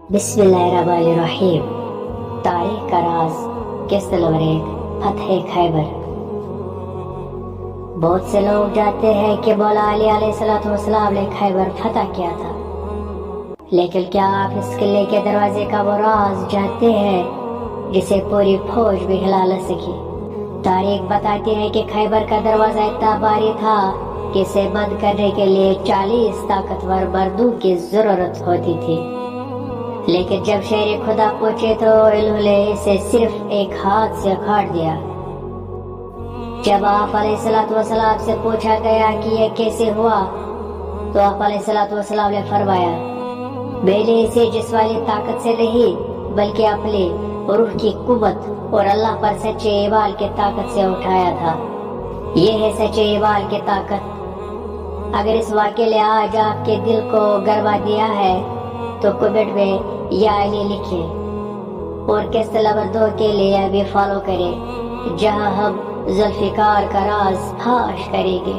बिस्मिल्लाहिर्रहमानिर्रहीम। तारीख का राज किस्त नंबर 1, फतह खैबर। बहुत से लोग जानते हैं कि मौला अली अलैहिस्सलाम ने खैबर फतह किया था, लेकिन क्या आप इस किले के दरवाजे का वो राज जानते हैं जिसे पूरी फौज भी हिला न सकी? तारीख बताती है कि खैबर का दरवाजा इतना भारी था कि इसे बंद करने के लिए 40 ताकतवर मर्दों की जरूरत होती थी, लेकिन जब शेर खुदा पहुंचे तो इन्होंने इसे सिर्फ एक हाथ से उखाड़ दिया। जब आप अलैहिस्सलाम से पूछा गया कि यह कैसे हुआ, तो आप अलैहिस्सलाम ने फरमाया, मैंने इसे जिस्मानी ताकत से नहीं बल्कि अपने रूह की कुव्वत और अल्लाह पर सच्चे ईमान की ताकत से उठाया था। यह है सच्चे ईमान की ताकत। अगर इस वाक़े ने आज आपके दिल को गरमा दिया है तो कमेंट में या अली लिखें, और किस्त नंबर 2 के लिए अभी फॉलो करें, जहां हम जुल्फिकार का राज फाश करेंगे।